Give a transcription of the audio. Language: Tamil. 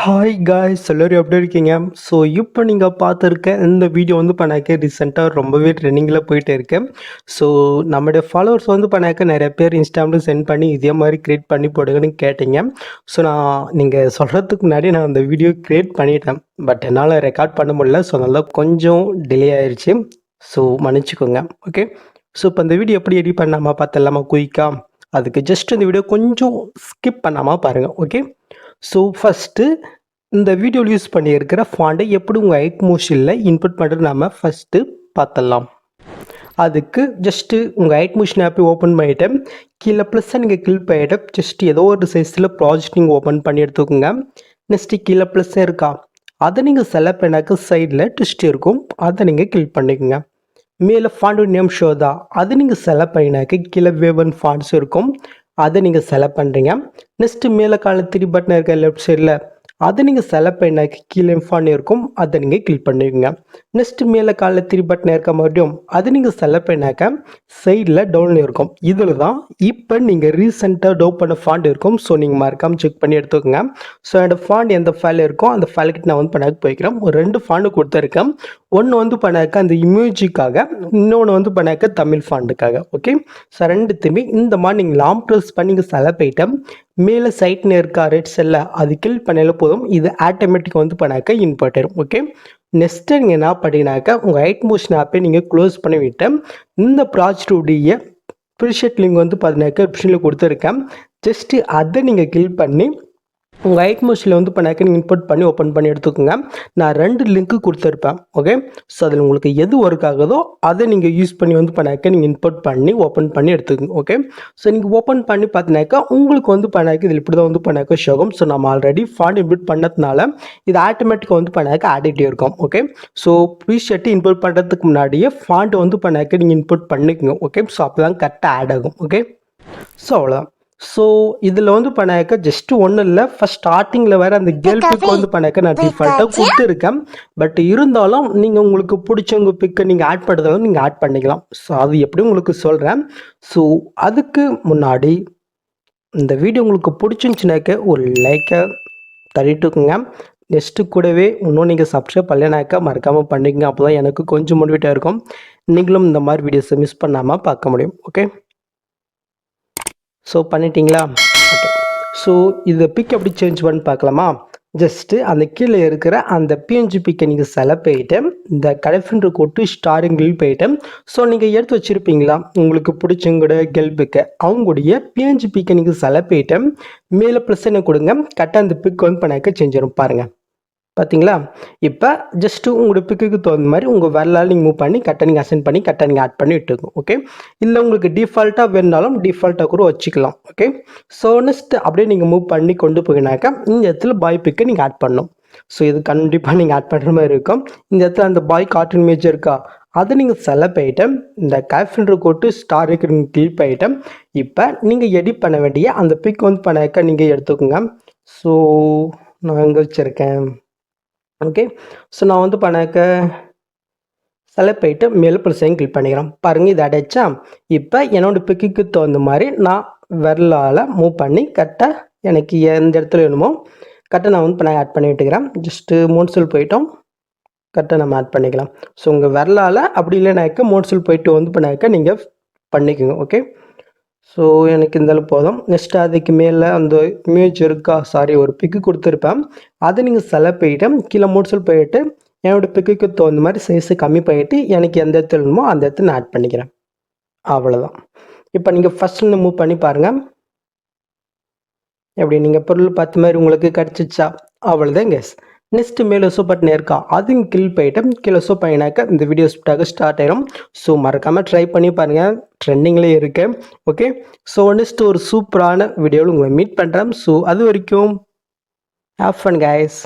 ஹாய் காய்ஸ், எல்லோரும் எப்படி இருக்கீங்க? ஸோ இப்போ நீங்கள் பார்த்துருக்க இந்த வீடியோ வந்து பண்ணாக்க ரீசெண்டாக ரொம்பவே ட்ரெண்டிங்கில் போயிட்டு இருக்கு. ஸோ நம்மளுடைய ஃபாலோவர்ஸ் வந்து பண்ணாக்க நிறைய பேர் இன்ஸ்டாகிராமில் சென்ட் பண்ணி இதே மாதிரி க்ரியேட் பண்ணி போடுங்கன்னு கேட்டீங்க. ஸோ நீங்கள் சொல்கிறதுக்கு முன்னாடி நான் அந்த வீடியோ க்ரியேட் பண்ணிட்டேன். பட் என்னால் ரெக்கார்ட் பண்ண முடியல. ஸோ அதனால் கொஞ்சம் டிலே ஆயிடுச்சு. ஸோ மன்னிச்சுக்கோங்க. ஓகே. ஸோ இப்போ இந்த வீடியோ எப்படி எடிட் பண்ணாமல் பார்த்துடலாமா குயிக்காக? அதுக்கு ஜஸ்ட் இந்த வீடியோ கொஞ்சம் ஸ்கிப் பண்ணாமல் பாருங்கள். ஓகே. ஸோ ஃபஸ்ட்டு இந்த வீடியோவில் யூஸ் பண்ணியிருக்கிற ஃபாண்டை எப்படி உங்கள் ஐக் மோஷனில் இன்புட் பண்ணுறது நம்ம ஃபஸ்ட்டு பார்த்துடலாம். அதுக்கு ஜஸ்ட்டு உங்கள் ஐக் மோஷன் ஆப்பை ஓப்பன் பண்ணிவிட்டு கீழே ப்ளஸ்ஸை நீங்கள் கிளிக் பண்ணிவிட்டு ஜஸ்ட்டு ஏதோ ஒரு சைஸில் ப்ராஜெக்ட் நீங்கள் ஓப்பன் பண்ணி எடுத்துக்கோங்க. நெக்ஸ்ட்டு கீழே ப்ளஸ்ஸே இருக்கா, அதை நீங்கள் செலக்ட் பண்ணாக்க சைடில் ட்விஸ்ட் இருக்கும், அதை நீங்கள் கிளிக் பண்ணிக்கோங்க. மேலே ஃபாண்ட் நேம் ஷோ தான், அது நீங்கள் செலக்ட் பண்ணினாக்க கீழே வேவன் ஃபாண்ட்ஸ் இருக்கும், அதை நீங்கள் செலக்ட் பண்ணுறீங்க. நெக்ஸ்ட்டு மேலே கால 3 பட்டன் இருக்க லெஃப்ட் சைடில் அதை நீங்கள் செலக்ட் பண்ணாக்க கீழே ஃபாண்ட் இருக்கும், அதை நீங்கள் கிளிக் பண்ணிக்கோங்க. நெக்ஸ்ட்டு மேலே கால 3 பட்டன் இருக்க மறுபடியும் அதை நீங்கள் செலக்ட் பண்ணாக்க சைடில் டவுன் இருக்கும். இதில் தான் இப்போ நீங்கள் ரீசெண்டாக டவுன் பண்ண ஃபாண்ட் இருக்கும். ஸோ நீங்கள் மறக்காமல் செக் பண்ணி எடுத்துக்கோங்க. ஸோ என்னோட ஃபாண்ட் எந்த ஃபைல் இருக்கோ அந்த ஃபைலுக்கு நான் வந்து பண்ணாக்க போய்க்கிறேன். ஒரு 2 ஃபாண்டு கொடுத்துருக்கேன். ஒன்று வந்து பண்ணாக்க அந்த இமேஜுக்காக, இன்னொன்று வந்து பண்ணாக்க தமிழ் ஃபாண்டுக்காக. ஓகே. ஸோ ரெண்டுத்தையுமே இந்த மாதிரி நீங்கள் லாங் ப்ரெஸ் பண்ணி நீங்கள் செலக்ட் பண்ணிட்டு மேலே சைட்னு இருக்கா ரெட் செல்ல அது கிளிக் பண்ணால போதும், இது ஆட்டோமேட்டிக்காக வந்து பண்ணாக்க இன்புட் ஆயிடும். ஓகே. நெக்ஸ்ட்டு நீங்கள் என்ன பண்ணிங்கனாக்கா உங்கள் ஐக் மோஷன் ஆப்பை நீங்கள் க்ளோஸ் பண்ணி விட்டு இந்த ப்ராஜெக்டுடைய ப்ரீஷெட் லிங்க் வந்து பார்த்தீங்கன்னாக்கா ஆப்ஷனில் கொடுத்துருக்கேன். ஜஸ்ட்டு அதை நீங்கள் கிளிக் பண்ணி உங்கள் ஐக் மோஷனில் வந்து பண்ணாக்க நீங்கள் இன்புட் பண்ணி ஓப்பன் பண்ணி எடுத்துக்கோங்க. நான் 2 லிங்க்கு கொடுத்துருப்பேன். ஓகே. ஸோ அதில் உங்களுக்கு எது ஒர்க் ஆகுதோ அதை நீங்கள் யூஸ் பண்ணி வந்து பண்ணாக்க நீங்கள் இன்புட் பண்ணி ஓப்பன் பண்ணி எடுத்துக்கோங்க. ஓகே. ஸோ நீங்கள் ஓப்பன் பண்ணி பார்த்தீங்கன்னாக்கா உங்களுக்கு வந்து பண்ணாக்க இதில் இப்படி தான் வந்து பண்ணாக்க ஷோகும். ஸோ நம்ம ஆல்ரெடி ஃபாண்ட் இன்புட் பண்ணதுனால இது ஆட்டோமேட்டிக்காக வந்து பண்ணாக்க ஆடிட்டே இருக்கும். ஓகே. ஸோ ப்ரீஷெட் இன்புட் பண்ணுறதுக்கு முன்னாடியே ஃபாண்ட் வந்து பண்ணாக்க நீங்கள் இன்புட் பண்ணிக்கோங்க. ஓகே. ஸோ அப்போ தான் கரெக்டாக ஆட் ஆகும். ஓகே. ஸோ அவ்வளோதான். ஸோ இதில் வந்து பண்ணாக்க ஜஸ்ட்டு ஒன்றும் இல்லை, ஃபஸ்ட் ஸ்டார்டிங்கில் வேறு அந்த கேர்ள் பிக் வந்து பண்ணாக்க நான் டிஃபால்ட்டாக கொடுத்துருக்கேன். பட் இருந்தாலும் நீங்கள் உங்களுக்கு பிடிச்சவங்க பிக்கை நீங்கள் ஆட் பண்ணுறதாலும் நீங்கள் ஆட் பண்ணிக்கலாம். ஸோ அது எப்படி உங்களுக்கு சொல்கிறேன். ஸோ அதுக்கு முன்னாடி இந்த வீடியோ உங்களுக்கு பிடிச்சிருந்துச்சுனாக்க ஒரு லைக்கை தள்ளிட்டுக்குங்க. நெக்ஸ்ட்டு கூடவே இன்னும் நீங்கள் சப்ஸ்கிரைப் பண்ணலைனாக்கா மறக்காமல் பண்ணிக்கங்க. அப்போ தான் எனக்கு கொஞ்சம் மோட்டிவேட்டாக இருக்கும், நீங்களும் இந்த மாதிரி வீடியோஸை மிஸ் பண்ணாமல் பார்க்க முடியும். ஓகே. ஸோ பண்ணிட்டீங்களா? ஓகே. ஸோ இதை பிக் எப்படி சேஞ்ச் பண்ணி பார்க்கலாமா? ஜஸ்ட்டு அந்த கீழே இருக்கிற அந்த பிஎன்ஜி பிக்கை நீங்கள் செலக்ட் பண்ணிட்டு இந்த கடைஃபின்ற கொட்டு ஸ்டாரிங் கில் போயிட்டு ஸோ நீங்கள் எடுத்து வச்சுருப்பீங்களா உங்களுக்கு பிடிச்சவங்களோட கெல் பிக்கை, அவங்களுடைய பிஎன்ஜி பிக்கை நீங்கள் செலக்ட் பண்ணிட்டு மேலே ப்ளஸ் என்ன கொடுங்க, கரெக்டாக அந்த பிக் வந்து பண்ணாக்க சேஞ்ச் ஆகும். பாருங்கள், பார்த்தீங்களா? இப்போ ஜஸ்ட்டு உங்களோட பிக்குக்கு தகுந்த மாதிரி உங்கள் வரலாறு நீங்கள் மூவ் பண்ணி கரெக்டாக நீங்கள் அசைன் பண்ணி கரெக்டாக நீங்கள் ஆட் பண்ணி விட்டுருக்கும். ஓகே. இல்லை உங்களுக்கு டிஃபால்ட்டாக வேணுனாலும் டிஃபால்ட்டாக கூட வச்சுக்கலாம். ஓகே. ஸோ நெக்ஸ்ட் அப்படியே நீங்கள் மூவ் பண்ணி கொண்டு போயினாக்கா இந்த இடத்துல பாய் பிக்கை நீங்கள் ஆட் பண்ணணும். ஸோ இது கண்டிப்பாக நீங்கள் ஆட் பண்ணுற மாதிரி இருக்கும். இந்த இடத்துல அந்த பாய் கார்ட்டூன் இமேஜ் இருக்கா, அதை நீங்கள் செலக்ட் பண்ணிட்டு இந்த கேஃபின்ற கோட்டு ஸ்டார் இருக்கிற கிளிக் பண்ணிட்டு இப்போ நீங்கள் எடிட் பண்ண வேண்டிய அந்த பிக் வந்து பண்ணாக்க நீங்கள் எடுத்துக்கோங்க. ஸோ நான் எங்கே வச்சுருக்கேன்? ஓகே. ஸோ நான் வந்து பண்ணாக்க செலக்ட் பண்ணிட்டு மேலே ப்ளஸ்ஸையும் கிளிக் பண்ணிக்கிறேன். பாருங்கள், இது அடைச்சா இப்போ என்னோடய பிக்குக்கு தகுந்த மாதிரி நான் விரலால் மூவ் பண்ணி கரெக்டாக எனக்கு எந்த இடத்துல வேணுமோ கரெக்டாக நான் வந்து பண்ண ஆட் பண்ணி விட்டுக்கிறேன். ஜஸ்ட்டு மோட்ஸில் போயிட்டோம், கரெக்டாக நம்ம ஆட் பண்ணிக்கலாம். ஸோ உங்கள் விரலால் அப்படி இல்லைனாக்க மோட்ஸில் போயிட்டு வந்து பண்ணாக்க நீங்கள் பண்ணிக்கோங்க. ஓகே. ஸோ எனக்கு இந்த போதும். நெக்ஸ்ட்டு அதுக்கு மேலே அந்த இமேஜ் இருக்கா, சாரி ஒரு பிக்கு கொடுத்துருப்பேன், அதை நீங்கள் செலக்ட் பண்ணிவிட்டு கீழே மோட்ஸில் போயிட்டு என்னோடய பிக்குக்கு தகுந்த மாதிரி சைஸு கம்மி பண்ணிவிட்டு எனக்கு எந்த இடத்துல வேணுமோ அந்த இடத்துல நான் ஆட் பண்ணிக்கிறேன். அவ்வளோதான். இப்போ நீங்கள் ஃபஸ்ட்டு மூவ் பண்ணி பாருங்கள், எப்படி நீங்கள் பொருள் பார்த்த மாதிரி உங்களுக்கு கிடச்சிச்சா? அவ்வளோதான் கேஸ். நெக்ஸ்ட்டு மேலே சோ பட்டன் இருக்கா, அதுவும் கிளிக் பண்ணிவிட்டு கீழே சோ பண்ணினாக்க இந்த வீடியோ ஸ்டார்ட் ஆயிரும். ஸோ மறக்காமல் ட்ரை பண்ணி பாருங்கள், ட்ரெண்டிங்லேயே இருக்கு. ஓகே. ஸோ நெக்ஸ்ட்டு ஒரு சூப்பரான வீடியோவில் உங்களை மீட் பண்ணுறேன். ஸோ அது வரைக்கும் ஹேவ் ஃபன் கைஸ்.